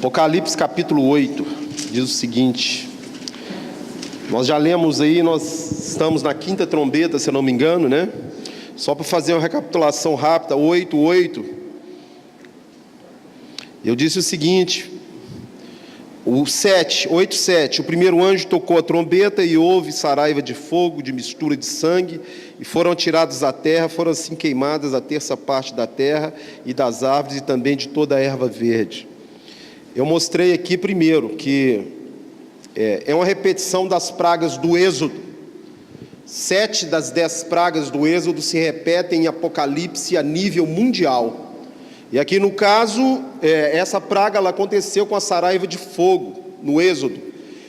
Apocalipse capítulo 8 diz o seguinte, nós já lemos aí, nós estamos na quinta trombeta, se eu não me engano, né? Só para fazer uma recapitulação rápida, 8:8. Eu disse o seguinte, o 8:7, o primeiro anjo tocou a trombeta e houve saraiva de fogo, de mistura de sangue, e foram atirados à terra, foram assim queimadas a terça parte da terra e das árvores e também de toda a erva verde. Eu mostrei aqui primeiro que é uma repetição das pragas do Êxodo. 7 das 10 pragas do Êxodo se repetem em Apocalipse a nível mundial. E aqui no caso, essa praga ela aconteceu com a saraiva de fogo, no Êxodo.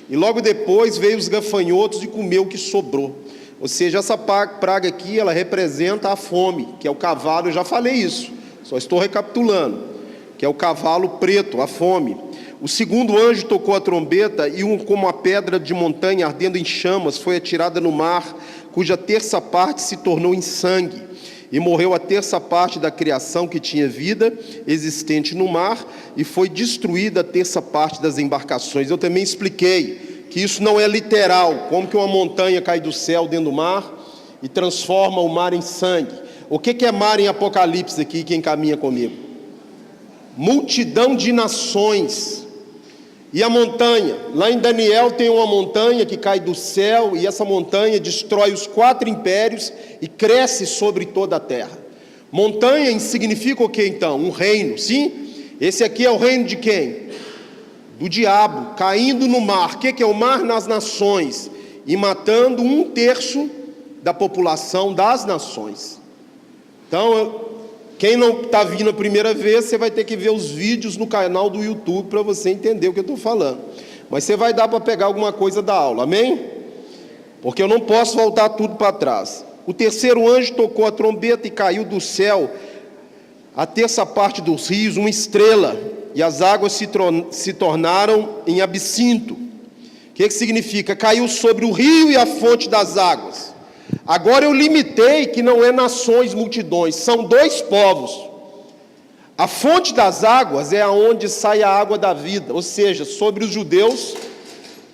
E logo depois veio os gafanhotos e comeu o que sobrou. Ou seja, essa praga aqui, ela representa a fome, que é o cavalo, eu já falei isso, só estou recapitulando, que é o cavalo preto, a fome. O segundo anjo tocou a trombeta e como uma pedra de montanha ardendo em chamas foi atirada no mar, cuja terça parte se tornou em sangue. E morreu a terça parte da criação que tinha vida existente no mar, e foi destruída a terça parte das embarcações. Eu também expliquei que isso não é literal, como que uma montanha cai do céu dentro do mar e transforma o mar em sangue. O que é mar em Apocalipse aqui, quem caminha comigo? Multidão de nações. E a montanha, lá em Daniel tem uma montanha que cai do céu, e essa montanha destrói os 4 impérios e cresce sobre toda a terra. Montanha significa o que então? Um reino, sim? Esse aqui é o reino de quem? Do diabo, caindo no mar. O que é o mar? Nas nações, e matando 1/3 da população das nações. Então, quem não está vindo a primeira vez, você vai ter que ver os vídeos no canal do YouTube para você entender o que eu estou falando. Mas você vai dar para pegar alguma coisa da aula, amém? Porque eu não posso voltar tudo para trás. O terceiro anjo tocou a trombeta e caiu do céu a terça parte dos rios, uma estrela, e as águas se tornaram em absinto. O que significa? Caiu sobre o rio e a fonte das águas. Agora eu limitei que não é nações, multidões, são 2 povos. A fonte das águas é aonde sai a água da vida, ou seja, sobre os judeus,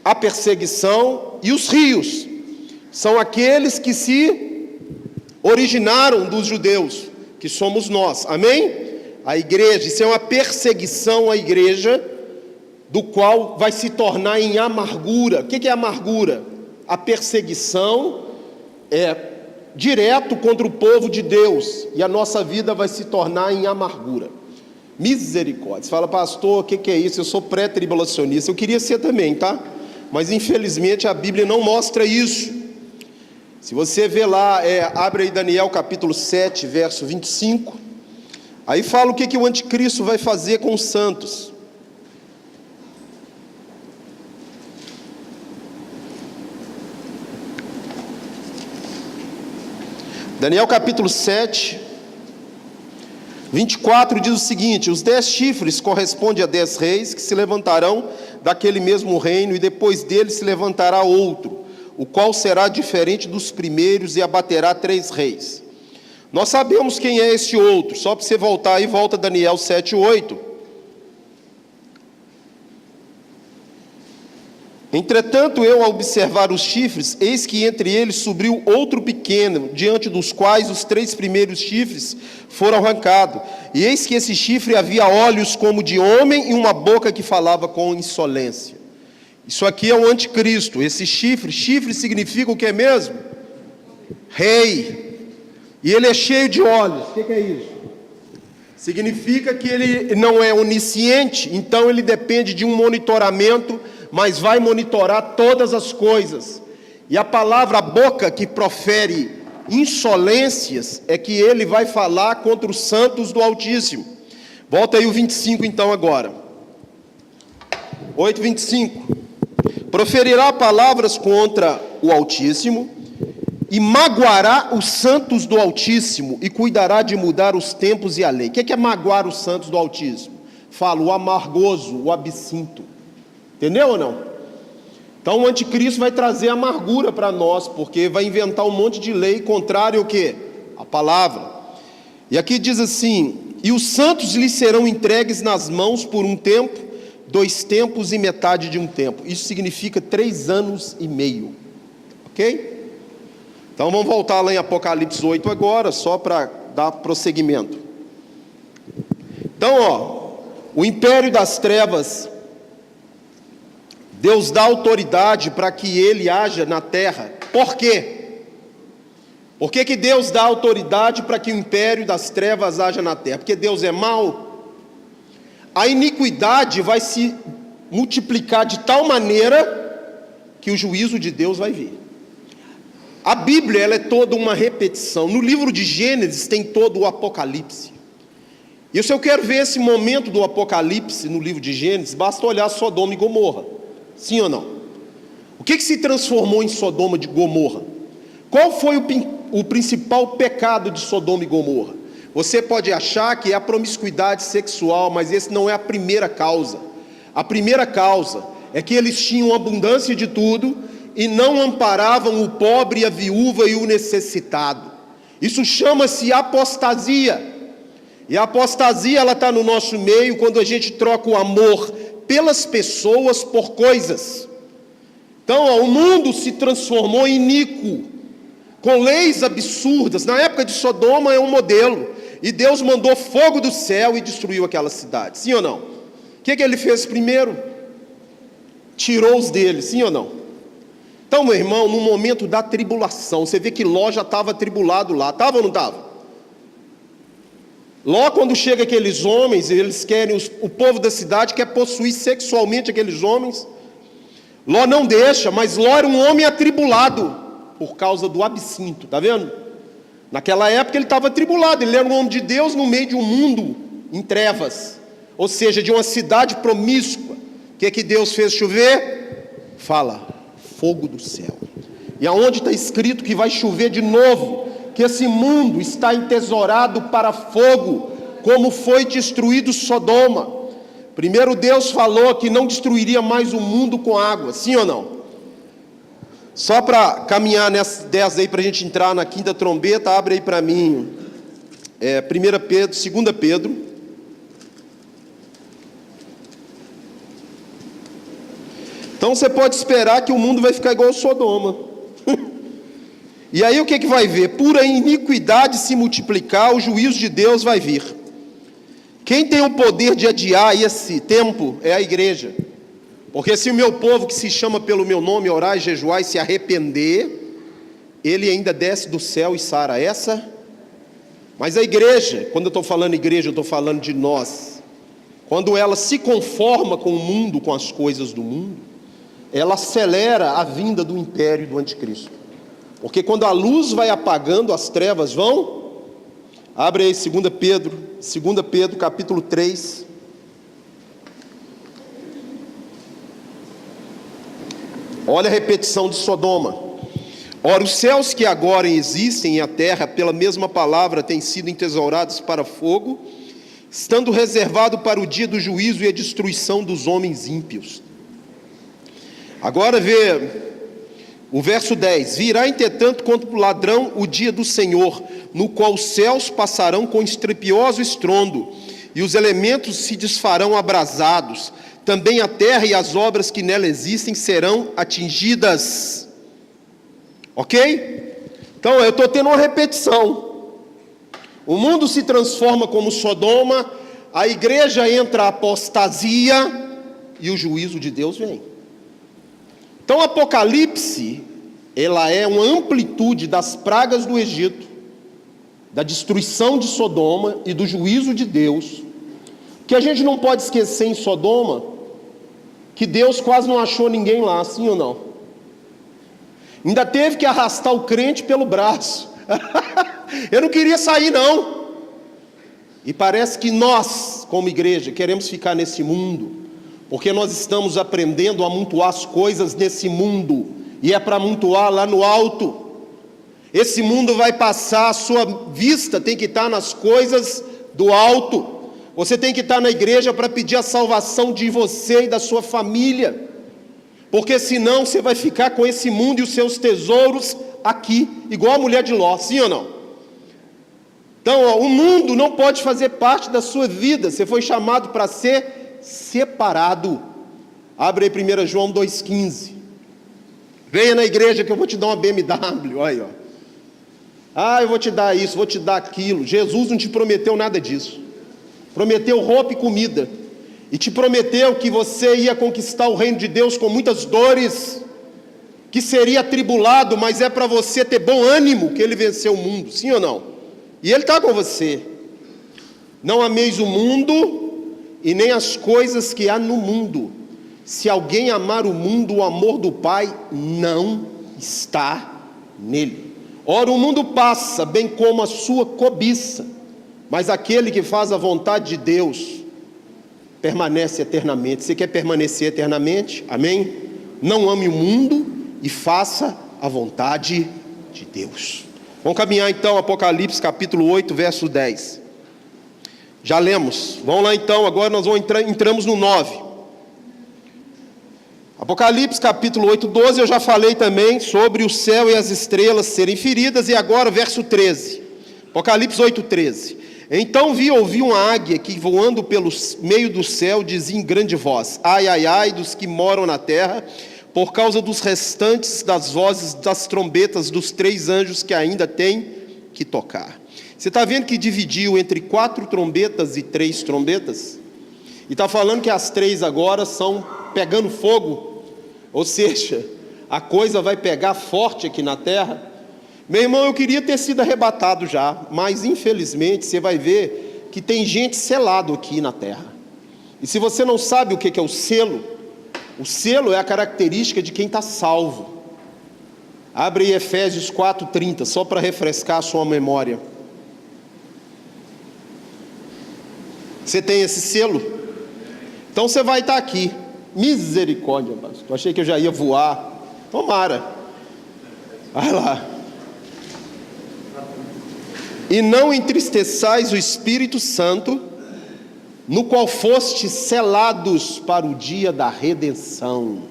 a perseguição, e os rios são aqueles que se originaram dos judeus, que somos nós, amém? A igreja, isso é uma perseguição à igreja, do qual vai se tornar em amargura. O que é amargura? A perseguição é direto contra o povo de Deus, e a nossa vida vai se tornar em amargura. Misericórdia. Você fala, pastor, o que é isso? Eu sou pré-tribulacionista. Eu queria ser também, tá? Mas infelizmente a Bíblia não mostra isso. Se você vê lá, abre aí Daniel capítulo 7, verso 25, aí fala o que o anticristo vai fazer com os santos. Daniel capítulo 7, 24 diz o seguinte: os 10 chifres correspondem a 10 reis que se levantarão daquele mesmo reino, e depois dele se levantará outro, o qual será diferente dos primeiros e abaterá 3 reis. Nós sabemos quem é esse outro, só para você voltar aí, volta Daniel 7:8. Entretanto, eu, ao observar os chifres, eis que entre eles subiu outro pequeno, diante dos quais os 3 primeiros chifres foram arrancados. E eis que esse chifre havia olhos como de homem e uma boca que falava com insolência. Isso aqui é o anticristo. Esse chifre significa o que mesmo? Rei. E ele é cheio de olhos. O que é isso? Significa que ele não é onisciente, então ele depende de um monitoramento, mas vai monitorar todas as coisas. E a palavra boca que profere insolências é que ele vai falar contra os santos do Altíssimo. Volta aí o 25 então agora. 8:25. Proferirá palavras contra o Altíssimo e magoará os santos do Altíssimo e cuidará de mudar os tempos e a lei. O que é magoar os santos do Altíssimo? Fala o amargoso, o absinto. Entendeu ou não? Então o anticristo vai trazer amargura para nós, porque vai inventar um monte de lei contrária ao quê? A palavra. E aqui diz assim: e os santos lhes serão entregues nas mãos por um tempo, 2 tempos e metade de um tempo. Isso significa 3 anos e meio. Ok? Então vamos voltar lá em Apocalipse 8 agora, só para dar prosseguimento. Então, o império das trevas, Deus dá autoridade para que ele haja na terra. Por quê? Por que Deus dá autoridade para que o império das trevas haja na terra? Porque Deus é mau? A iniquidade vai se multiplicar de tal maneira que o juízo de Deus vai vir. A Bíblia, ela é toda uma repetição. No livro de Gênesis tem todo o Apocalipse. E se eu quero ver esse momento do Apocalipse no livro de Gênesis, basta olhar Sodoma e Gomorra. Sim ou não? O que se transformou em Sodoma e Gomorra? Qual foi o principal pecado de Sodoma e Gomorra? Você pode achar que é a promiscuidade sexual, mas esse não é a primeira causa. A primeira causa é que eles tinham abundância de tudo e não amparavam o pobre, a viúva e o necessitado. Isso chama-se apostasia. E a apostasia, ela está no nosso meio quando a gente troca o amor pelas pessoas por coisas. Então, o mundo se transformou em iníquo, com leis absurdas. Na época de Sodoma é um modelo, e Deus mandou fogo do céu e destruiu aquela cidade, sim ou não? O que ele fez primeiro? Tirou os deles, sim ou não? Então, meu irmão, no momento da tribulação, você vê que Ló já estava atribulado lá, estava ou não estava? Ló, quando chega aqueles homens, eles querem, o povo da cidade quer possuir sexualmente aqueles homens. Ló não deixa, mas Ló era um homem atribulado por causa do absinto, está vendo? Naquela época ele estava atribulado, ele era um homem de Deus no meio de um mundo em trevas, ou seja, de uma cidade promíscua. O que Deus fez chover? Fala, fogo do céu. E aonde está escrito que vai chover de novo, que esse mundo está entesourado para fogo, como foi destruído Sodoma. Primeiro Deus falou que não destruiria mais o mundo com água, sim ou não? Só para caminhar nessas 10 aí, para a gente entrar na quinta trombeta, abre aí para mim, 1 Pedro, 2 Pedro. Então você pode esperar que o mundo vai ficar igual Sodoma. E aí o que vai ver? Por a iniquidade se multiplicar, o juízo de Deus vai vir. Quem tem o poder de adiar esse tempo é a igreja. Porque se o meu povo que se chama pelo meu nome orar e jejuar e se arrepender, ele ainda desce do céu e sara essa. Mas a igreja, quando eu estou falando igreja, eu estou falando de nós. Quando ela se conforma com o mundo, com as coisas do mundo, ela acelera a vinda do império do anticristo. Porque quando a luz vai apagando, as trevas vão. Abre aí 2 Pedro capítulo 3. Olha a repetição de Sodoma. Ora, os céus que agora existem e a terra, pela mesma palavra, têm sido entesourados para fogo, estando reservado para o dia do juízo e a destruição dos homens ímpios. Agora vê o verso 10. Virá, entretanto, contra o ladrão o dia do Senhor, no qual os céus passarão com estrepitoso estrondo, e os elementos se desfarão abrasados. Também a terra e as obras que nela existem serão atingidas. Ok? Então eu estou tendo uma repetição. O mundo se transforma como Sodoma, a igreja entra a apostasia e o juízo de Deus vem. Então Apocalipse, ela é uma amplitude das pragas do Egito, da destruição de Sodoma e do juízo de Deus, que a gente não pode esquecer em Sodoma, que Deus quase não achou ninguém lá, sim ou não? Ainda teve que arrastar o crente pelo braço. Eu não queria sair não. E parece que nós, como igreja, queremos ficar nesse mundo, porque nós estamos aprendendo a amontoar as coisas nesse mundo, e é para amontoar lá no alto. Esse mundo vai passar, a sua vista tem que estar nas coisas do alto. Você tem que estar na igreja para pedir a salvação de você e da sua família, porque senão você vai ficar com esse mundo e os seus tesouros aqui, igual a mulher de Ló, sim ou não? Então, o mundo não pode fazer parte da sua vida, você foi chamado para ser separado. Abre aí 1 João 2,15. Venha na igreja que eu vou te dar uma BMW, olha aí, ó. Ah, eu vou te dar isso, vou te dar aquilo. Jesus não te prometeu nada disso. Prometeu roupa e comida. E te prometeu que você ia conquistar o reino de Deus com muitas dores, que seria atribulado, mas é para você ter bom ânimo que Ele venceu o mundo, sim ou não? E Ele está com você. Não ameis o mundo e nem as coisas que há no mundo. Se alguém amar o mundo, o amor do Pai não está nele. Ora, o mundo passa, bem como a sua cobiça, mas aquele que faz a vontade de Deus permanece eternamente. Você quer permanecer eternamente? Amém? Não ame o mundo e faça a vontade de Deus. Vamos caminhar então, Apocalipse capítulo 8, verso 10. Já lemos. Vamos lá então, agora nós entramos no 9. Apocalipse capítulo 8, 12, eu já falei também sobre o céu e as estrelas serem feridas, e agora verso 13. Apocalipse 8, 13. Então ouvi uma águia que voando pelo meio do céu dizia em grande voz: ai, ai, ai dos que moram na terra, por causa dos restantes das vozes das trombetas dos 3 anjos que ainda têm que tocar. Você está vendo que dividiu entre 4 trombetas e 3 trombetas? E está falando que as 3 agora são pegando fogo, ou seja, a coisa vai pegar forte aqui na terra. Meu irmão, eu queria ter sido arrebatado já, mas infelizmente você vai ver que tem gente selado aqui na terra. E se você não sabe o que é o selo é a característica de quem está salvo. Abre aí Efésios 4:30, só para refrescar a sua memória. Você tem esse selo? Então você vai estar aqui. Misericórdia, pastor. Achei que eu já ia voar. Tomara. Vai lá. E não entristeçais o Espírito Santo, no qual fostes selados para o dia da redenção.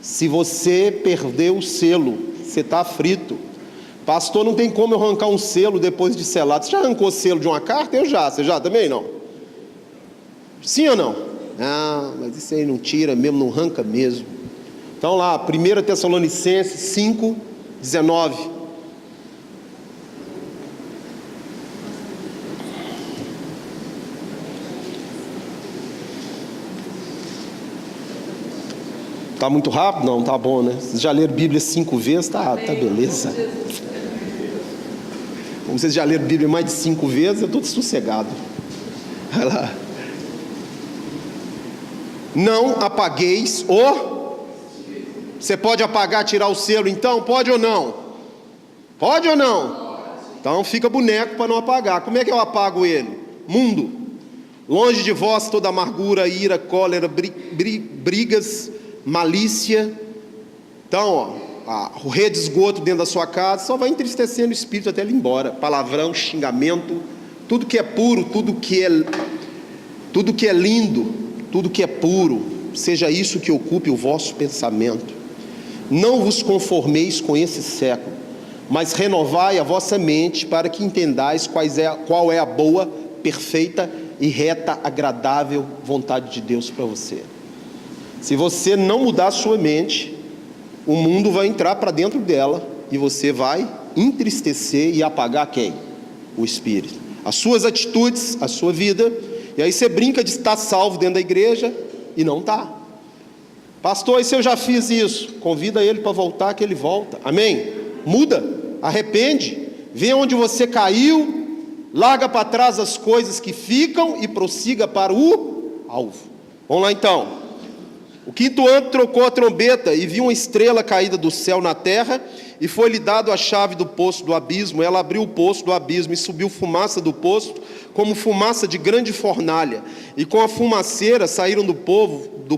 Se você perdeu o selo, você está frito. Pastor, não tem como eu arrancar um selo depois de selado. Você já arrancou selo de uma carta? Eu já. Você já também não? Sim ou não? Ah, mas isso aí não tira mesmo, não arranca mesmo. Então lá, 1 Tessalonicenses 5, 19. Está muito rápido? Não, tá bom, né? Vocês já leram Bíblia 5 vezes? Tá beleza. Como vocês já leram Bíblia mais de 5 vezes, eu estou sossegado. Vai lá. Não apagueis o... Você pode apagar, tirar o selo então? Pode ou não? Pode ou não? Então fica boneco para não apagar. Como é que eu apago ele? Mundo. Longe de vós toda amargura, ira, cólera, brigas, malícia. Então, o rede de esgoto dentro da sua casa só vai entristecendo o espírito até ele ir embora. Palavrão, xingamento, tudo que é puro, tudo que é lindo, tudo que é puro, seja isso que ocupe o vosso pensamento. Não vos conformeis com esse século, mas renovai a vossa mente para que entendais qual é a boa, perfeita e reta, agradável vontade de Deus para você. Se você não mudar a sua mente, o mundo vai entrar para dentro dela e você vai entristecer e apagar quem? O Espírito. As suas atitudes, a sua vida. E aí você brinca de estar salvo dentro da igreja e não está. Pastor, e se eu já fiz isso? Convida ele para voltar, que ele volta. Amém? Muda, arrepende, vê onde você caiu, larga para trás as coisas que ficam e prossiga para o alvo. Vamos lá então. O 5º anjo trocou a trombeta e viu uma estrela caída do céu na terra, e foi-lhe dado a chave do poço do abismo. Ela abriu o poço do abismo e subiu fumaça do poço, como fumaça de grande fornalha, e com a fumaceira saíram do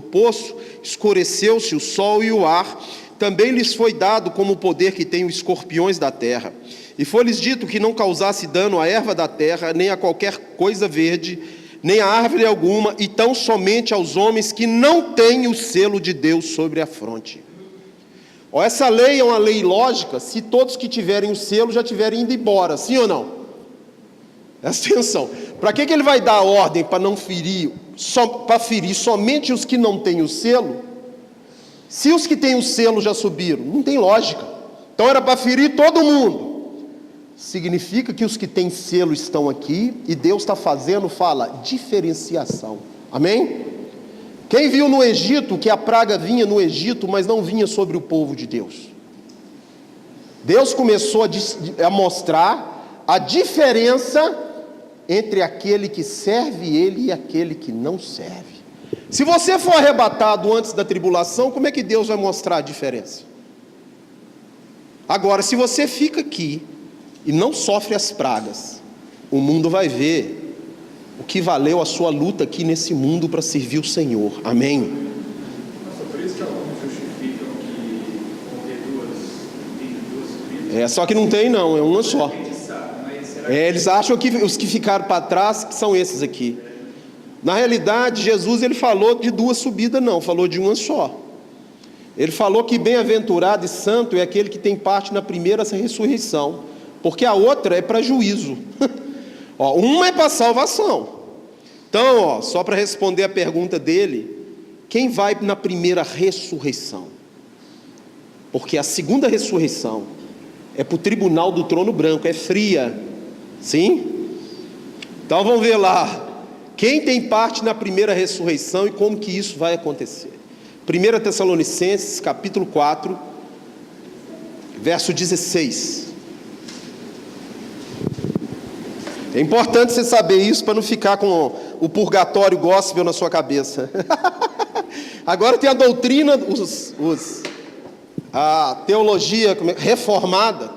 poço, escureceu-se o sol e o ar. Também lhes foi dado como o poder que tem os escorpiões da terra, e foi-lhes dito que não causasse dano à erva da terra, nem a qualquer coisa verde, nem a árvore alguma, e tão somente aos homens que não têm o selo de Deus sobre a fronte. Essa lei é uma lei lógica se todos que tiverem o selo já tiverem ido embora, sim ou não? Presta atenção. Para que ele vai dar a ordem para não ferir, para ferir somente os que não têm o selo? Se os que têm o selo já subiram, não tem lógica. Então era para ferir todo mundo. Significa que os que têm selo estão aqui e Deus está fazendo, fala, diferenciação. Amém? Quem viu no Egito que a praga vinha no Egito, mas não vinha sobre o povo de Deus? Deus começou a mostrar a diferença entre aquele que serve Ele e aquele que não serve. Se você for arrebatado antes da tribulação, como é que Deus vai mostrar a diferença? Agora, se você fica aqui e não sofre as pragas, o mundo vai ver o que valeu a sua luta aqui nesse mundo para servir o Senhor. Amém? Nossa, por isso que alguns justificam que morrer duas, Só que não tem não, é uma só. Eles acham que os que ficaram para trás são esses aqui. Na realidade, Jesus ele falou de duas subidas não, falou de uma só. Ele falou que bem-aventurado e santo é aquele que tem parte na primeira ressurreição, porque a outra é para juízo. Uma é para salvação. Então, só para responder a pergunta dele, quem vai na primeira ressurreição? Porque a segunda ressurreição é para o tribunal do trono branco, é fria. Sim? Então vamos ver lá. Quem tem parte na primeira ressurreição e como que isso vai acontecer? 1 Tessalonicenses, capítulo 4, verso 16. É importante você saber isso para não ficar com o purgatório gospel na sua cabeça. Agora tem a doutrina, a teologia reformada,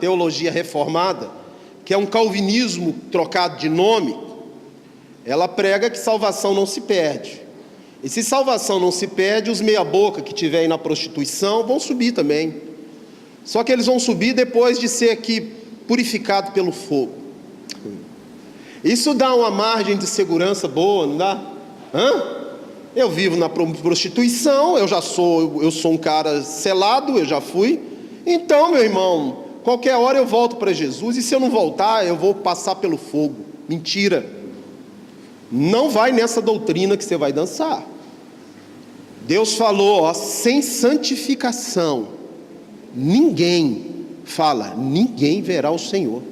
que é um calvinismo trocado de nome. Ela prega que salvação não se perde. E se salvação não se perde, os meia-boca que tiver aí na prostituição vão subir também. Só que eles vão subir depois de ser aqui purificado pelo fogo. Isso dá uma margem de segurança boa, não dá? Eu vivo na prostituição, eu sou um cara selado, eu já fui. Então, meu irmão, qualquer hora eu volto para Jesus, e se eu não voltar, eu vou passar pelo fogo. Mentira. Não vai nessa doutrina que você vai dançar. Deus falou, sem santificação, ninguém verá o Senhor.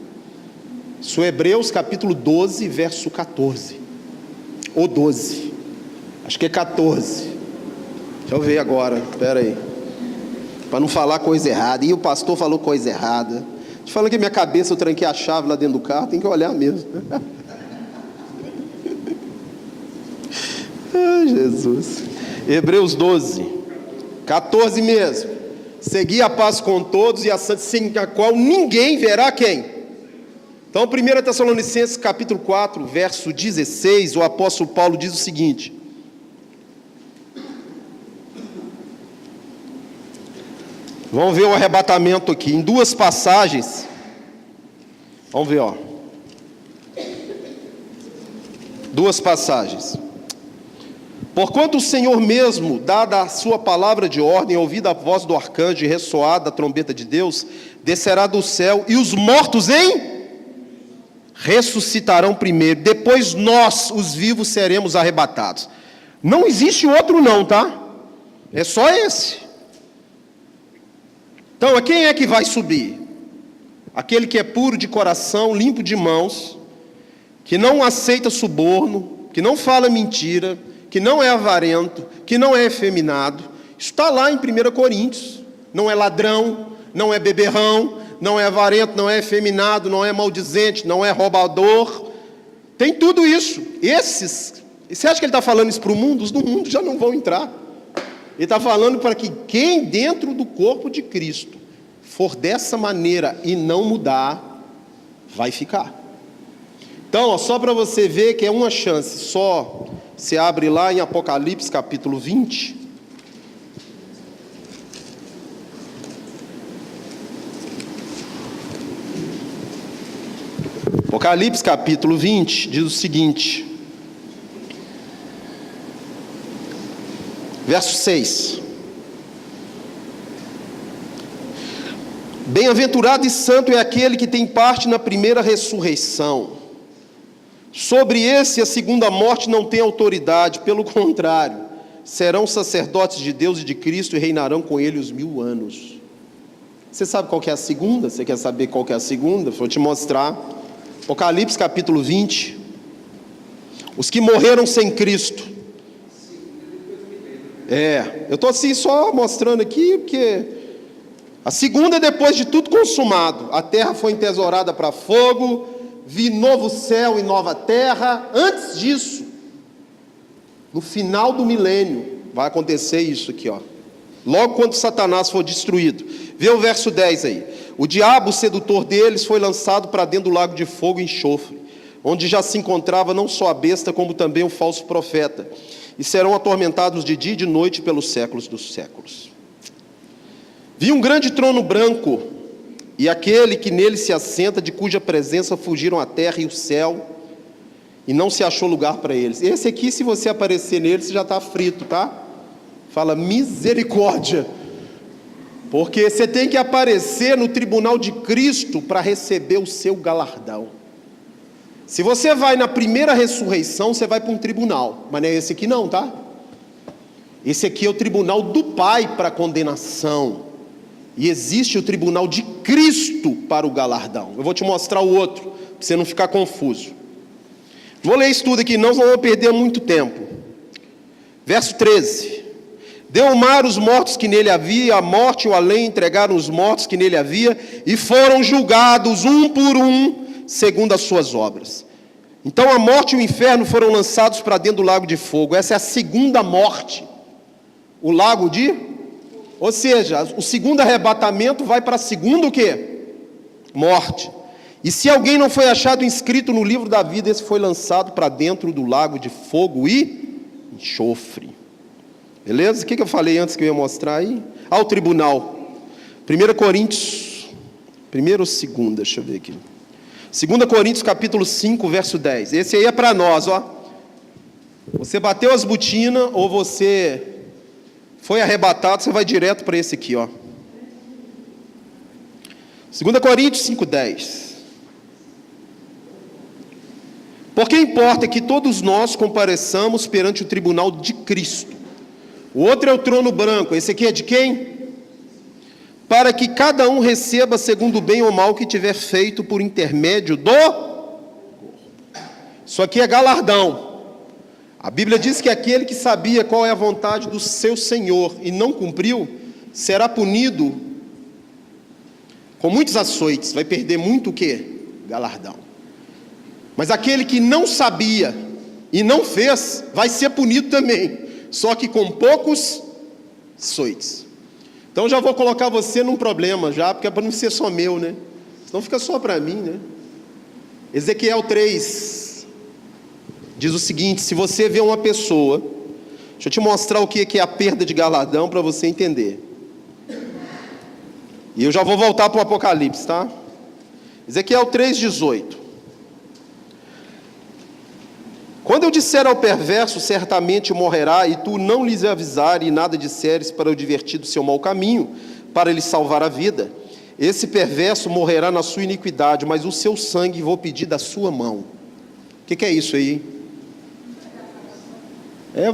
Isso é Hebreus capítulo 12, verso 14. Ou 12. Acho que é 14. Deixa eu ver agora, espera aí. Para não falar coisa errada. E o pastor falou coisa errada. Te falando que minha cabeça, eu tranquei a chave lá dentro do carro, tem que olhar mesmo. Ai, Jesus. Hebreus 12, 14 mesmo. Segui a paz com todos e a santa, sem a qual ninguém verá quem? Então, 1 Tessalonicenses capítulo 4, verso 16, o apóstolo Paulo diz o seguinte: vamos ver o arrebatamento aqui, em duas passagens. Vamos ver, duas passagens. Porquanto o Senhor mesmo, dada a sua palavra de ordem, ouvida a voz do arcanjo e ressoada a trombeta de Deus, descerá do céu, e os mortos ressuscitarão primeiro, depois nós, os vivos, seremos arrebatados. Não existe outro não, tá? É só esse. Então, a quem é que vai subir? Aquele que é puro de coração, limpo de mãos, que não aceita suborno, que não fala mentira, que não é avarento, que não é efeminado. Isso está lá em 1 Coríntios. Não é ladrão, não é beberrão, não é avarento, não é efeminado, não é maldizente, não é roubador. Tem tudo isso. Você acha que ele está falando isso para o mundo? Os do mundo já não vão entrar. Ele está falando para que quem dentro do corpo de Cristo for dessa maneira e não mudar, vai ficar. Então, só para você ver que é uma chance só. Você abre lá em Apocalipse capítulo 20. Apocalipse capítulo 20 diz o seguinte, verso 6: Bem-aventurado e santo é aquele que tem parte na primeira ressurreição. Sobre esse, a segunda morte não tem autoridade, pelo contrário, serão sacerdotes de Deus e de Cristo e reinarão com ele os 1000 anos. Você sabe qual que é a segunda? Você quer saber qual que é a segunda? Vou te mostrar. Apocalipse capítulo 20. Os que morreram sem Cristo. Eu estou assim só mostrando aqui, porque a segunda é depois de tudo consumado. A terra foi entesourada para fogo, vi novo céu e nova terra. Antes disso, no final do milênio, vai acontecer isso aqui, ó. Logo quando Satanás for destruído. Vê o verso 10 aí. O diabo, o sedutor deles, foi lançado para dentro do lago de fogo e enxofre, onde já se encontrava não só a besta, como também o falso profeta. E serão atormentados de dia e de noite pelos séculos dos séculos. Vi um grande trono branco, e aquele que nele se assenta, de cuja presença fugiram a terra e o céu, e não se achou lugar para eles. Esse aqui, se você aparecer nele, você já está frito, tá? Fala misericórdia, porque você tem que aparecer no tribunal de Cristo para receber o seu galardão. Se você vai na primeira ressurreição, você vai para um tribunal, mas não é esse aqui não, tá? Esse aqui é o tribunal do Pai para condenação, e existe o tribunal de Cristo para o galardão. Eu vou te mostrar o outro, para você não ficar confuso. Vou ler isso tudo aqui, não vou perder muito tempo. Verso 13. Deu o mar os mortos que nele havia, a morte e o além entregaram os mortos que nele havia, e foram julgados um por um, segundo as suas obras. Então a morte e o inferno foram lançados para dentro do lago de fogo. Essa é a segunda morte. O lago de... Ou seja, o segundo arrebatamento vai para a segunda o quê? Morte. E se alguém não foi achado inscrito no livro da vida, esse foi lançado para dentro do lago de fogo e enxofre. Beleza? O que eu falei antes que eu ia mostrar aí? Ao tribunal. 1 Coríntios, 1 ou 2, deixa eu ver aqui. 2 Coríntios capítulo 5, verso 10. Esse aí é para nós, ó. Você bateu as botinas ou você foi arrebatado, você vai direto para esse aqui, ó. 2 Coríntios 5, 10. Porque importa que todos nós compareçamos perante o tribunal de Cristo. O outro é o trono branco. Esse aqui é de quem? Para que cada um receba segundo o bem ou mal que tiver feito por intermédio do corpo. Isso aqui é galardão. A Bíblia diz que aquele que sabia qual é a vontade do seu Senhor e não cumpriu, será punido com muitos açoites. Vai perder muito o quê? Galardão. Mas aquele que não sabia e não fez, vai ser punido também. Só que com poucos açoites. Então já vou colocar você num problema já, porque é para não ser só meu, né? Senão fica só para mim, né? Ezequiel 3 diz o seguinte: se você vê uma pessoa, deixa eu te mostrar o que é a perda de galardão para você entender. E eu já vou voltar para o Apocalipse, tá? Ezequiel 3,18. Quando eu disser ao perverso, certamente morrerá, e tu não lhes avisar e nada disseres para o divertir do seu mau caminho, para lhe salvar a vida, esse perverso morrerá na sua iniquidade, mas o seu sangue vou pedir da sua mão. O que é isso aí?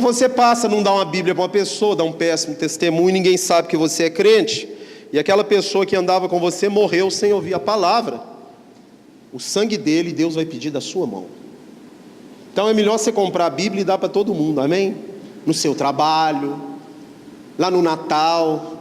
Você passa, não dá uma Bíblia para uma pessoa, dá um péssimo testemunho, ninguém sabe que você é crente, e aquela pessoa que andava com você morreu sem ouvir a palavra. O sangue dele, Deus vai pedir da sua mão. Então é melhor você comprar a Bíblia e dar para todo mundo, amém? No seu trabalho, lá no Natal,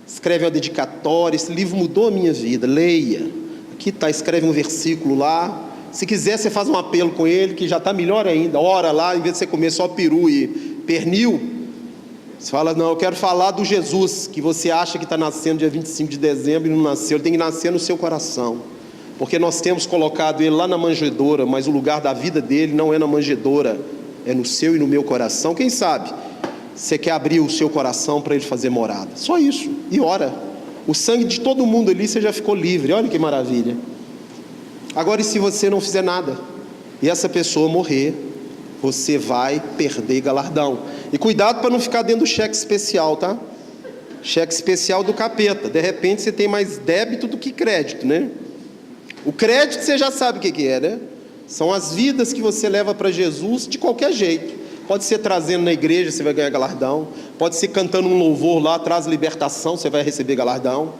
escreve uma dedicatória. Esse livro mudou a minha vida, leia. Aqui está, escreve um versículo lá. Se quiser, você faz um apelo com ele, que já está melhor ainda. Ora lá, em vez de você comer só peru e pernil, você fala: não, eu quero falar do Jesus, que você acha que está nascendo dia 25 de dezembro e não nasceu. Ele tem que nascer no seu coração. Porque nós temos colocado ele lá na manjedoura, mas o lugar da vida dele não é na manjedoura, é no seu e no meu coração. Quem sabe você quer abrir o seu coração para ele fazer morada? Só isso, e ora. O sangue de todo mundo ali, você já ficou livre, olha que maravilha. Agora, e se você não fizer nada, e essa pessoa morrer, você vai perder galardão. E cuidado para não ficar dentro do cheque especial, tá? Cheque especial do capeta. De repente você tem mais débito do que crédito, né? O crédito você já sabe o que é, né? São as vidas que você leva para Jesus de qualquer jeito. Pode ser trazendo na igreja, você vai ganhar galardão. Pode ser cantando um louvor lá, traz libertação, você vai receber galardão.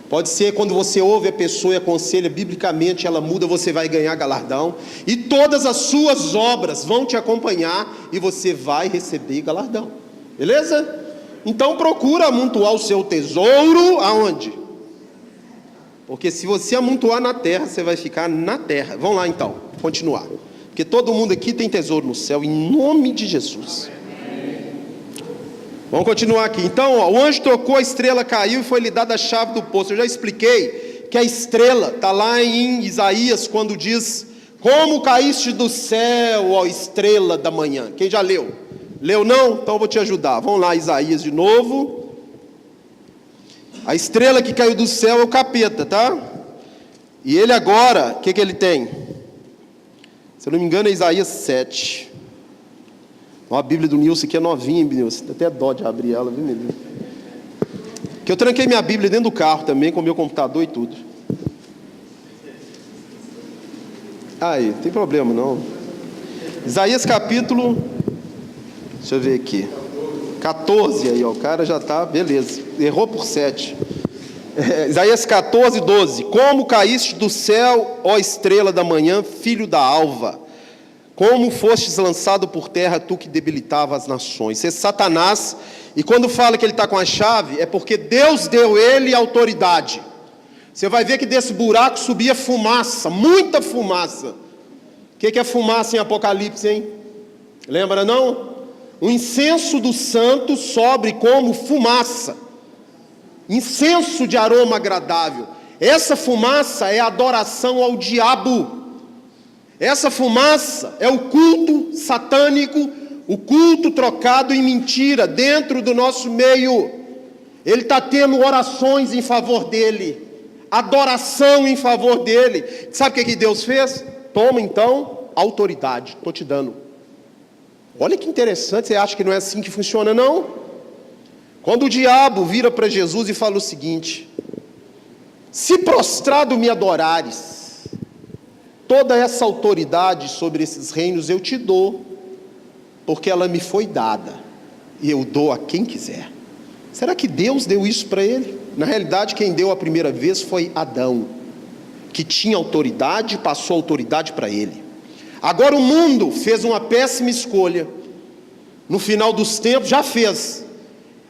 Pode ser quando você ouve a pessoa e aconselha biblicamente, ela muda, você vai ganhar galardão. E todas as suas obras vão te acompanhar e você vai receber galardão. Beleza? Então procura amontoar o seu tesouro aonde? Porque se você amontoar na terra, você vai ficar na terra. Vamos lá então, continuar. Porque todo mundo aqui tem tesouro no céu, em nome de Jesus. Vamos continuar aqui. Então, ó, o anjo tocou, a estrela caiu e foi-lhe dada a chave do poço. Eu já expliquei que a estrela está lá em Isaías, quando diz: como caíste do céu, ó estrela da manhã. Quem já leu? Leu não? Então eu vou te ajudar. Vamos lá, Isaías de novo. A estrela que caiu do céu é o capeta, tá? E ele agora, o que ele tem? Se eu não me engano é Isaías 7. Ó, a Bíblia do Nilson aqui é novinha, Nilson. Até dó de abrir ela, viu, menino? Que eu tranquei minha Bíblia dentro do carro também, com o meu computador e tudo. Aí, não tem problema não. Isaías capítulo, deixa eu ver aqui, 14, aí ó, o cara já está, beleza, errou por 7. Isaías 14, 12. Como caíste do céu, ó estrela da manhã, filho da alva, como fostes lançado por terra, tu que debilitava as nações. Isso é Satanás, e quando fala que ele está com a chave, é porque Deus deu ele autoridade. Você vai ver que desse buraco subia fumaça, muita fumaça. O que é fumaça em Apocalipse, hein? Lembra não? O incenso do santo sobe como fumaça, incenso de aroma agradável. Essa fumaça é adoração ao diabo. Essa fumaça é o culto satânico, o culto trocado em mentira dentro do nosso meio. Ele está tendo orações em favor dele, adoração em favor dele. Sabe o que Deus fez? Toma então autoridade, estou te dando. Olha que interessante, você acha que não é assim que funciona não? Quando o diabo vira para Jesus e fala o seguinte: se prostrado me adorares, toda essa autoridade sobre esses reinos eu te dou, porque ela me foi dada, e eu dou a quem quiser. Será que Deus deu isso para ele? Na realidade, quem deu a primeira vez foi Adão, que tinha autoridade e passou a autoridade para ele. Agora o mundo fez uma péssima escolha, no final dos tempos já fez.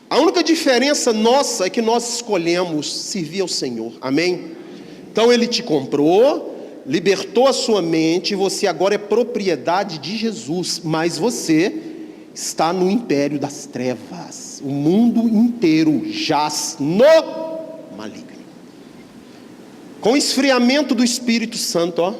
A única diferença nossa é que nós escolhemos servir ao Senhor, amém? Então ele te comprou, libertou a sua mente, você agora é propriedade de Jesus, mas você está no império das trevas. O mundo inteiro jaz no maligno. Com o esfriamento do Espírito Santo, ó,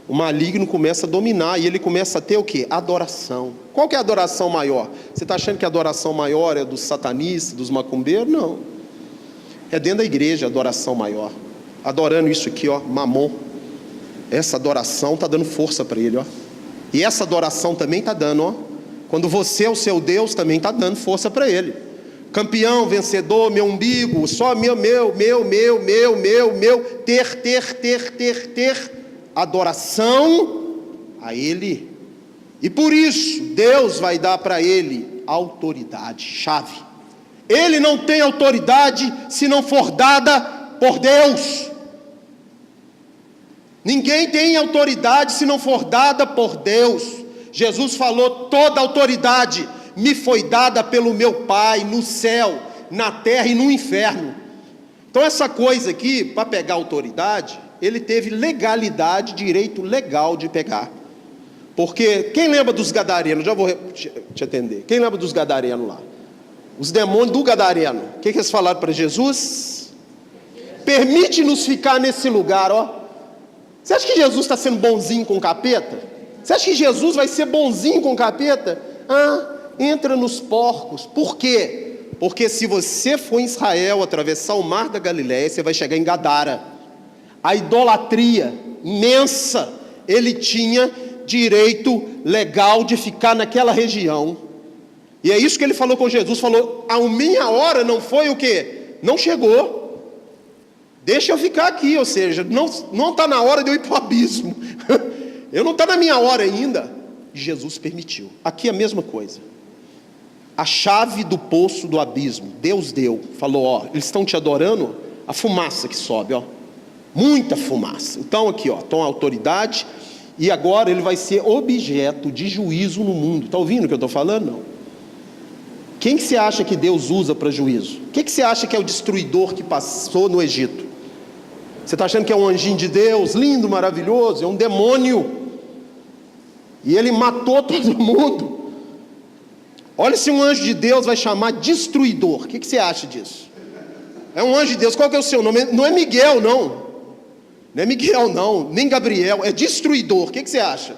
o maligno começa a dominar e ele começa a ter o quê? Adoração. Qual que é a adoração maior? Você está achando que a adoração maior é dos satanistas, dos macumbeiros? Não. É dentro da igreja a adoração maior. Adorando isso aqui, ó, Mamon. Essa adoração está dando força para ele, ó. E essa adoração também está dando, ó. Quando você é o seu Deus, também está dando força para ele. Campeão, vencedor, meu umbigo, só meu, ter. Adoração a ele. E por isso, Deus vai dar para ele autoridade, chave. Ele não tem autoridade se não for dada por Deus. Ninguém tem autoridade se não for dada por Deus. Jesus falou: toda autoridade me foi dada pelo meu Pai, no céu, na terra e no inferno. Então essa coisa aqui, para pegar autoridade, ele teve legalidade, direito legal de pegar. Porque, quem lembra dos gadarenos? Já vou te atender. Quem lembra dos gadarenos lá? Os demônios do gadareno. O que eles falaram para Jesus? Permite-nos ficar nesse lugar, ó. Você acha que Jesus está sendo bonzinho com o capeta? Você acha que Jesus vai ser bonzinho com o capeta? Entra nos porcos. Por quê? Porque se você for em Israel, atravessar o mar da Galileia, você vai chegar em Gadara. A idolatria imensa, ele tinha direito legal de ficar naquela região. E é isso que ele falou com Jesus, falou: a minha hora não foi o quê? Não chegou. Deixa eu ficar aqui, ou seja, não está na hora de eu ir para o abismo. Eu não está na minha hora ainda. Jesus permitiu. Aqui a mesma coisa. A chave do poço do abismo, Deus deu. Falou, ó, eles estão te adorando, a fumaça que sobe, ó. Muita fumaça. Então aqui, ó, toma autoridade. E agora ele vai ser objeto de juízo no mundo. Está ouvindo o que eu estou falando? Não. Quem que você acha que Deus usa para juízo? Quem que você acha que é o destruidor que passou no Egito? Você está achando que é um anjinho de Deus, lindo, maravilhoso? É um demônio. E ele matou todo mundo. Olha se um anjo de Deus vai chamar destruidor. O que você acha disso? É um anjo de Deus. Qual que é o seu nome? Não é Miguel, não. Não é Miguel, não. Nem Gabriel. É destruidor. O que você acha?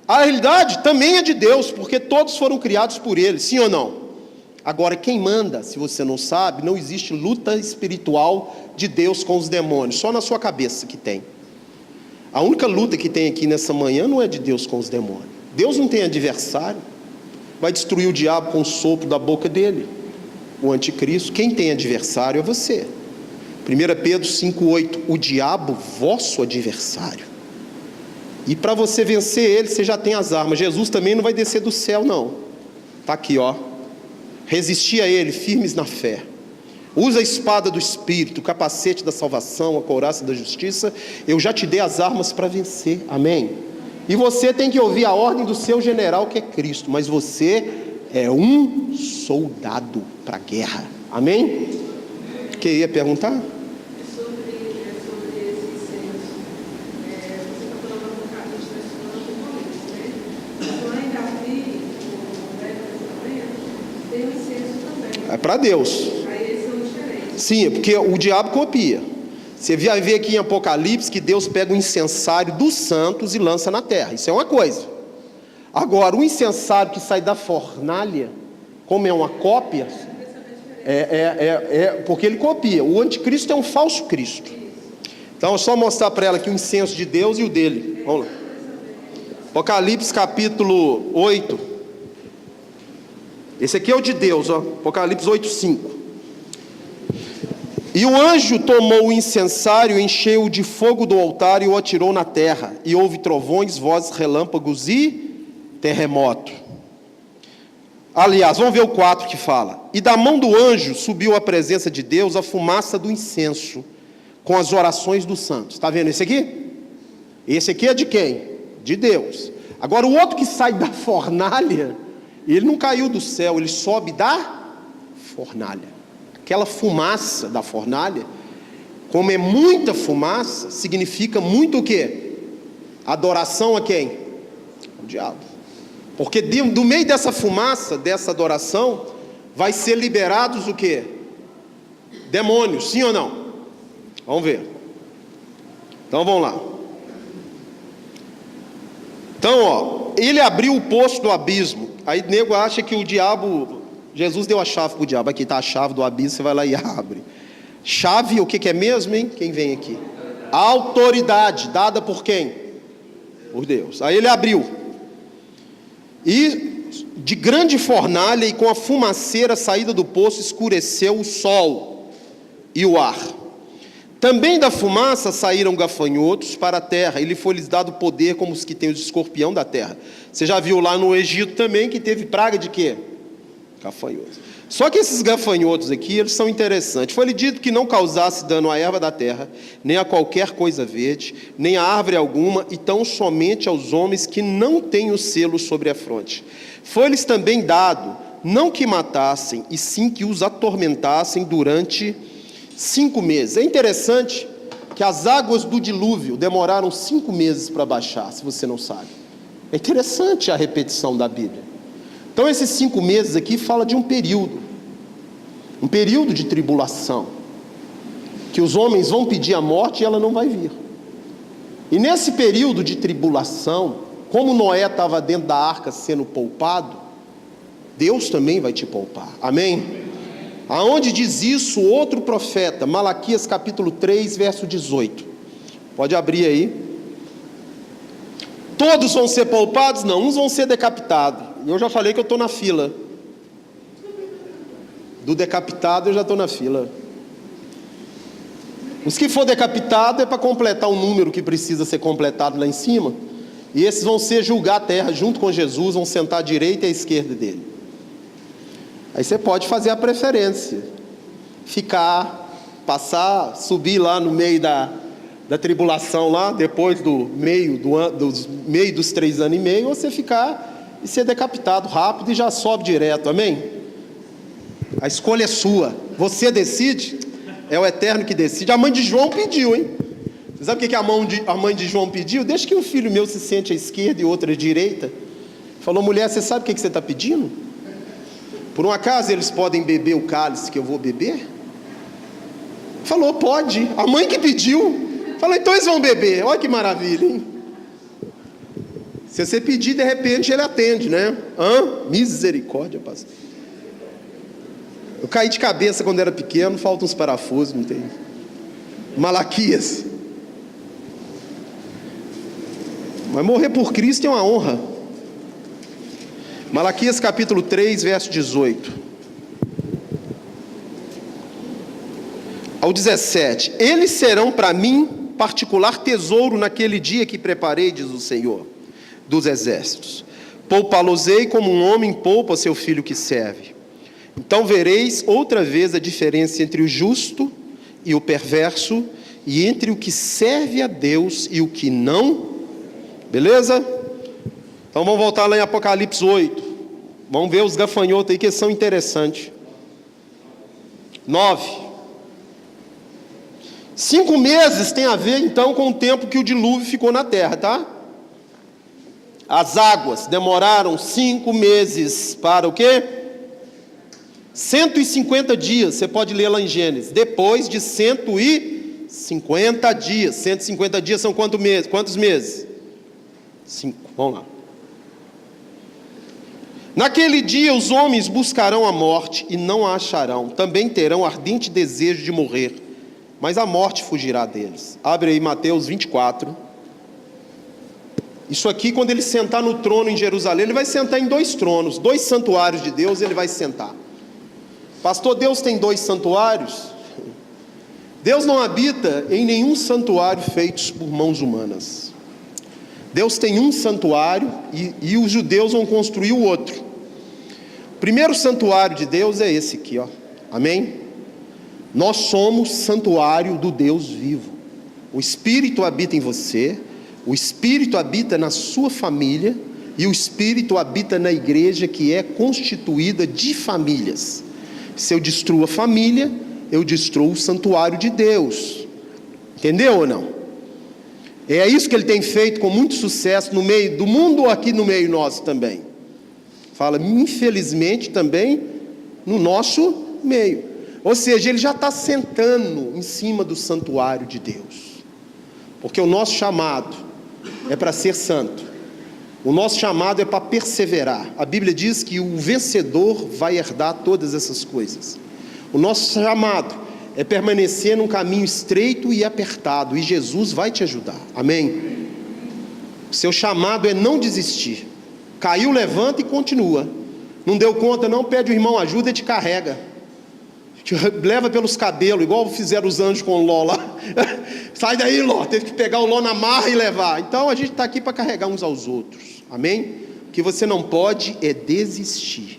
A realidade também é de Deus, porque todos foram criados por Ele. Sim ou não? Agora, quem manda, se você não sabe, não existe luta espiritual de Deus com os demônios. Só na sua cabeça que tem. A única luta que tem aqui nessa manhã não é de Deus com os demônios. Deus não tem adversário. Vai destruir o diabo com o sopro da boca dele. O anticristo. Quem tem adversário é você. 1 Pedro 5,8. O diabo, vosso adversário. E para você vencer ele, você já tem as armas. Jesus também não vai descer do céu, não. Está aqui, ó. Resistir a ele, firmes na fé. Usa a espada do Espírito, o capacete da salvação, a couraça da justiça. Eu já te dei as armas para vencer. Amém? E você tem que ouvir a ordem do seu general, que é Cristo. Mas você é um soldado para a guerra. Amém? O que ia perguntar? Sobre esse censo. Você está falando do Apocalipse, está estudando o Apocalipse, né? Mas lá em Davi, no Velho Testamento, tem um censo também. É para Deus. Aí eles são diferentes. Sim, porque o diabo copia. Você vai ver aqui em Apocalipse que Deus pega o incensário dos santos e lança na terra. Isso é uma coisa. Agora, o incensário que sai da fornalha, como é uma cópia, porque ele copia. O anticristo é um falso Cristo. Então, é só mostrar para ela aqui o incenso de Deus e o dele. Vamos lá. Apocalipse capítulo 8. Esse aqui é o de Deus, ó. Apocalipse 8:5. E o anjo tomou o incensário, encheu-o de fogo do altar e o atirou na terra. E houve trovões, vozes, relâmpagos e terremoto. Aliás, vamos ver o 4 que fala. E da mão do anjo subiu à presença de Deus a fumaça do incenso, com as orações dos santos. Está vendo esse aqui? Esse aqui é de quem? De Deus. Agora o outro que sai da fornalha, ele não caiu do céu, ele sobe da fornalha. Aquela fumaça da fornalha, como é muita fumaça, significa muito o quê? Adoração a quem? Ao diabo. Porque do meio dessa fumaça, dessa adoração, vai ser liberados o quê? Demônios, sim ou não? Vamos ver. Então vamos lá. Então, ó, ele abriu o poço do abismo. Aí o nego acha que o diabo... Jesus deu a chave para o diabo. Aqui está a chave do abismo, você vai lá e abre. Chave, o que é mesmo, hein? Quem vem aqui? Autoridade, dada por quem? Por Deus. Aí ele abriu. E de grande fornalha e com a fumaceira saída do poço, escureceu o sol e o ar. Também da fumaça saíram gafanhotos para a terra, e lhe foi-lhes dado poder como os que têm o escorpião da terra. Você já viu lá no Egito também que teve praga de quê? Gafanhotos. Só que esses gafanhotos aqui, eles são interessantes. Foi-lhe dito que não causasse dano à erva da terra, nem a qualquer coisa verde, nem a árvore alguma, e tão somente aos homens que não têm o selo sobre a fronte. Foi-lhes também dado, não que matassem, e sim que os atormentassem durante 5 meses. É interessante que as águas do dilúvio demoraram 5 meses para baixar, se você não sabe. É interessante a repetição da Bíblia. Então esses 5 meses aqui fala de um período de tribulação, que os homens vão pedir a morte e ela não vai vir. E nesse período de tribulação, como Noé estava dentro da arca sendo poupado, Deus também vai te poupar, amém? Aonde diz isso outro profeta, Malaquias capítulo 3, verso 18, pode abrir aí. Todos vão ser poupados? Não, uns vão ser decapitados. E eu já falei que eu estou na fila. Do decapitado eu já estou na fila. Os que for decapitado é para completar o número que precisa ser completado lá em cima. E esses vão julgar a terra junto com Jesus, vão sentar à direita e à esquerda dele. Aí você pode fazer a preferência, passar, subir lá no meio da tribulação lá, depois do meio dos 3 anos e meio, ou você ficar e ser decapitado rápido e já sobe direto, amém? A escolha é sua, você decide, é o Eterno que decide. A mãe de João pediu, hein? Você sabe o que a mãe de João pediu? Deixa que um filho meu se sente à esquerda e outro à direita. Falou: mulher, você sabe o que você está pedindo? Por um acaso eles podem beber o cálice que eu vou beber? Falou: pode. A mãe que pediu. Falou: então eles vão beber. Olha que maravilha, hein? Se você pedir, de repente ele atende, né? Misericórdia, pastor. Eu caí de cabeça quando era pequeno, faltam uns parafusos, não tem? Malaquias. Mas morrer por Cristo é uma honra. Malaquias capítulo 3, verso 18 ao 17. Eles serão para mim particular tesouro naquele dia que preparei, diz o Senhor dos exércitos. Poupá-los-ei como um homem poupa seu filho que serve. Então vereis outra vez a diferença entre o justo e o perverso, e entre o que serve a Deus e o que não. Beleza? Então vamos voltar lá em Apocalipse 8. Vamos ver os gafanhotos aí que são interessantes. 9. 5 meses tem a ver então com o tempo que o dilúvio ficou na terra, tá? As águas demoraram 5 meses para o quê? 150 dias, você pode ler lá em Gênesis. Depois de 150 dias. 150 dias são quantos meses? 5, vamos lá. Naquele dia os homens buscarão a morte e não a acharão. Também terão ardente desejo de morrer, mas a morte fugirá deles. Abre aí Mateus 24. Isso aqui, quando ele sentar no trono em Jerusalém, ele vai sentar em 2 tronos, 2 santuários de Deus, ele vai sentar. Pastor, Deus tem 2 santuários? Deus não habita em nenhum santuário feitos por mãos humanas. Deus tem um santuário e os judeus vão construir o outro. O primeiro santuário de Deus é esse aqui, ó. Amém? Nós somos santuário do Deus vivo. O Espírito habita em você, o Espírito habita na sua família e o Espírito habita na igreja, que é constituída de famílias. Se eu destruo a família, eu destruo o santuário de Deus. Entendeu ou não? É isso que ele tem feito com muito sucesso no meio do mundo, aqui no meio nosso também. Fala, infelizmente, também no nosso meio. Ou seja, ele já está sentando em cima do santuário de Deus. Porque o nosso chamado é para ser santo. O nosso chamado é para perseverar. A Bíblia diz que o vencedor vai herdar todas essas coisas. O nosso chamado é permanecer num caminho estreito e apertado, e Jesus vai te ajudar, amém? O seu chamado é não desistir. Caiu, levanta e continua. Não deu conta não, pede o irmão ajuda e te carrega, te leva pelos cabelos, igual fizeram os anjos com o Ló lá. Sai daí, Ló, teve que pegar o Ló na marra e levar. Então a gente está aqui para carregar uns aos outros, amém? O que você não pode é desistir,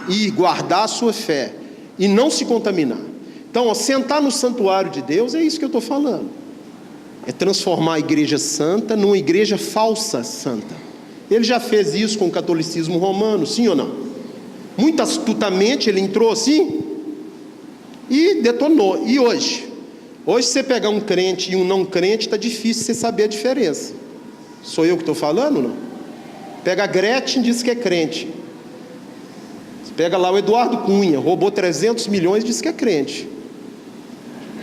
e guardar a sua fé, e não se contaminar. Então, sentar no santuário de Deus, é isso que eu estou falando. É transformar a igreja santa numa igreja falsa santa. Ele já fez isso com o catolicismo romano, sim ou não? Muito astutamente ele entrou assim e detonou. E hoje? Hoje você pegar um crente e um não crente, está difícil você saber a diferença. Sou eu que estou falando, não? Pega a Gretchen e diz que é crente. Você pega lá o Eduardo Cunha, roubou 300 milhões e diz que é crente.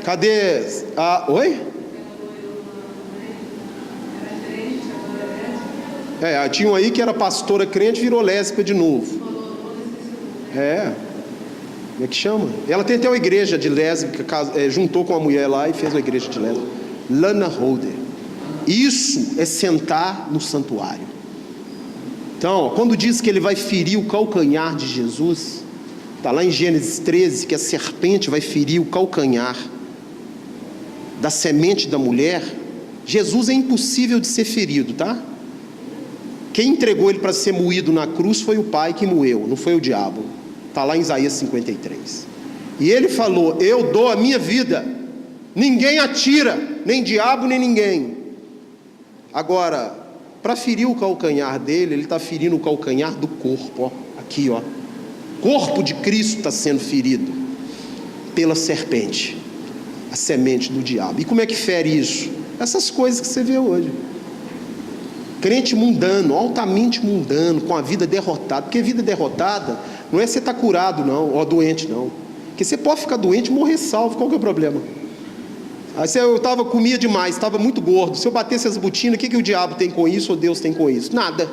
Cadê a... Oi? Tinha um aí que era pastora crente, virou lésbica de novo. Como é que chama? Ela tem até uma igreja de lésbica, juntou com uma mulher lá e fez uma igreja de lésbica. Lana Holder. Isso é sentar no santuário. Então, quando diz que ele vai ferir o calcanhar de Jesus, está lá em Gênesis 13, que a serpente vai ferir o calcanhar da semente da mulher. Jesus é impossível de ser ferido, tá? Quem entregou ele para ser moído na cruz foi o Pai que moeu, não foi o diabo. Está lá em Isaías 53. E ele falou: eu dou a minha vida, ninguém atira, nem diabo nem ninguém. Agora, para ferir o calcanhar dele, ele está ferindo o calcanhar do corpo, ó, aqui, ó. O corpo de Cristo está sendo ferido pela serpente, a semente do diabo. E como é que fere isso? Essas coisas que você vê hoje. Crente mundano, altamente mundano, com a vida derrotada. Porque vida derrotada não é você estar curado não, ou doente não. Porque você pode ficar doente e morrer salvo, qual que é o problema? Aí comia demais, estava muito gordo. Se eu batesse as botinas, o que o diabo tem com isso ou Deus tem com isso? Nada.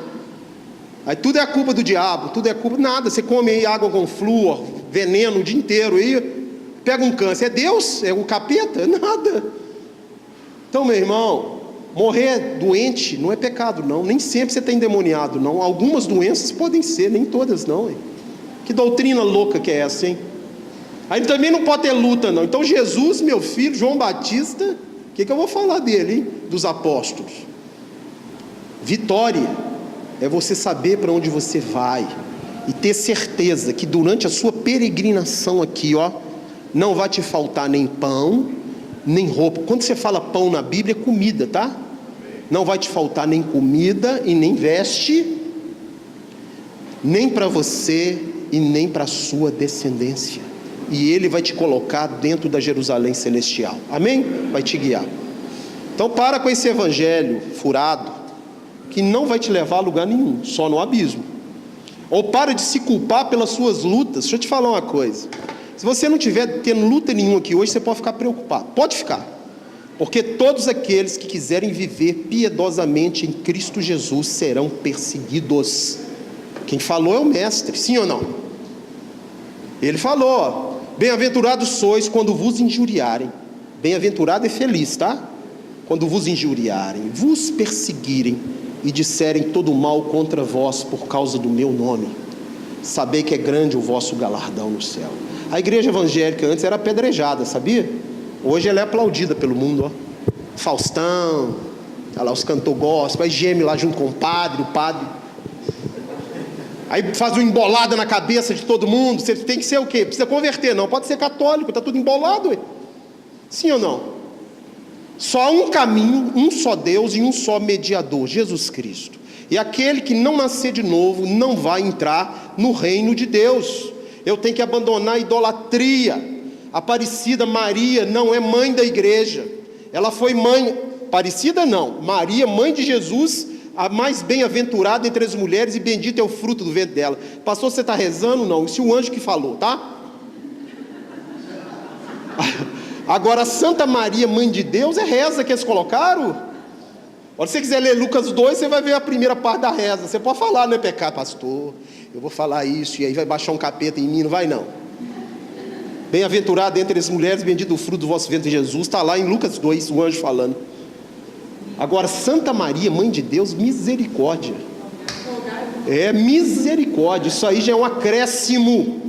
Aí tudo é a culpa do diabo, tudo é culpa, nada. Você come aí água com flúor, veneno o dia inteiro, aí pega um câncer. É Deus? É o capeta? Nada. Então, meu irmão, morrer doente não é pecado não. Nem sempre você está endemoniado não. Algumas doenças podem ser, nem todas não. Hein? Que doutrina louca que é essa, hein? Aí também não pode ter luta não. Então Jesus, meu filho, João Batista, o que eu vou falar dele, hein? Dos apóstolos? Vitória é você saber para onde você vai e ter certeza que durante a sua peregrinação aqui, ó, não vai te faltar nem pão, nem roupa. Quando você fala pão na Bíblia, é comida, tá? Não vai te faltar nem comida e nem veste, nem para você e nem para a sua descendência. E Ele vai te colocar dentro da Jerusalém celestial. Amém? Vai te guiar. Então para com esse evangelho furado, que não vai te levar a lugar nenhum, só no abismo. Ou para de se culpar pelas suas lutas. Deixa eu te falar uma coisa. Se você não estiver tendo luta nenhuma aqui hoje, você pode ficar preocupado. Pode ficar. Porque todos aqueles que quiserem viver piedosamente em Cristo Jesus serão perseguidos. Quem falou é o Mestre, sim ou não? Ele falou: bem-aventurados sois quando vos injuriarem. Bem-aventurado é feliz, tá? Quando vos injuriarem, vos perseguirem e disserem todo mal contra vós por causa do meu nome. Sabei que é grande o vosso galardão no céu. A igreja evangélica antes era apedrejada, sabia? Hoje ela é aplaudida pelo mundo, ó. Faustão, olha lá os cantores gospel, aí geme lá junto com o padre, aí faz uma embolada na cabeça de todo mundo. Você tem que ser o quê? Precisa converter, não pode ser católico, está tudo embolado, ué. Sim ou não? Só há um caminho, um só Deus e um só mediador, Jesus Cristo. E aquele que não nascer de novo não vai entrar no reino de Deus. Eu tenho que abandonar a idolatria. Aparecida Maria não é mãe da igreja. Ela foi mãe, Aparecida não, Maria, mãe de Jesus, a mais bem-aventurada entre as mulheres, e bendito é o fruto do ventre dela. Pastor, você está rezando? Não, isso é o anjo que falou, tá? Agora, Santa Maria, mãe de Deus, é reza que eles colocaram. Olha, se você quiser ler Lucas 2, você vai ver a primeira parte da reza. Você pode falar, não é pecado, pastor, eu vou falar isso, e aí vai baixar um capeta em mim, não vai não. Bem-aventurado entre as mulheres, bendito o fruto do vosso ventre, Jesus. Está lá em Lucas 2, o anjo falando. Agora, Santa Maria, mãe de Deus, misericórdia. É misericórdia, isso aí já é um acréscimo.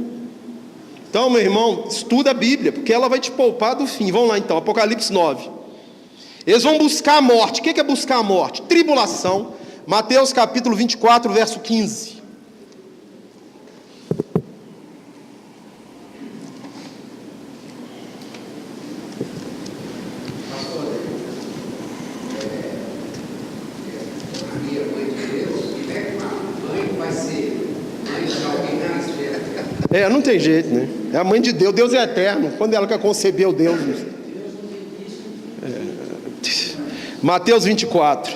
Então, meu irmão, estuda a Bíblia, porque ela vai te poupar do fim. Vamos lá então, Apocalipse 9. Eles vão buscar a morte. O que é buscar a morte? Tribulação. Mateus capítulo 24, verso 15. Não tem jeito, né? É a mãe de Deus, Deus é eterno. Quando ela quer conceber Deus? Mateus 24,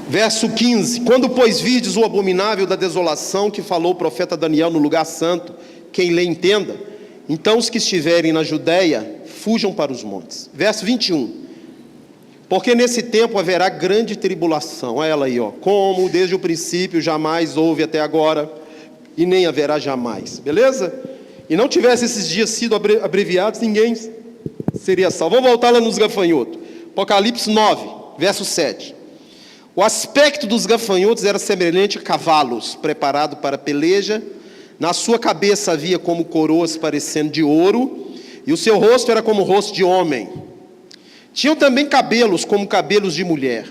verso 15. Quando, pois, virdes o abominável da desolação que falou o profeta Daniel no lugar santo, quem lê entenda, então os que estiverem na Judéia, fujam para os montes. Verso 21. Porque nesse tempo haverá grande tribulação. Olha ela aí, ó. Como desde o princípio jamais houve até agora, e nem haverá jamais. Beleza? E não tivesse esses dias sido abreviados, ninguém seria salvo. Vamos voltar lá nos gafanhotos. Apocalipse 9, verso 7. O aspecto dos gafanhotos era semelhante a cavalos, preparado para peleja. Na sua cabeça havia como coroas parecendo de ouro, e o seu rosto era como o rosto de homem. Tinham também cabelos, como cabelos de mulher.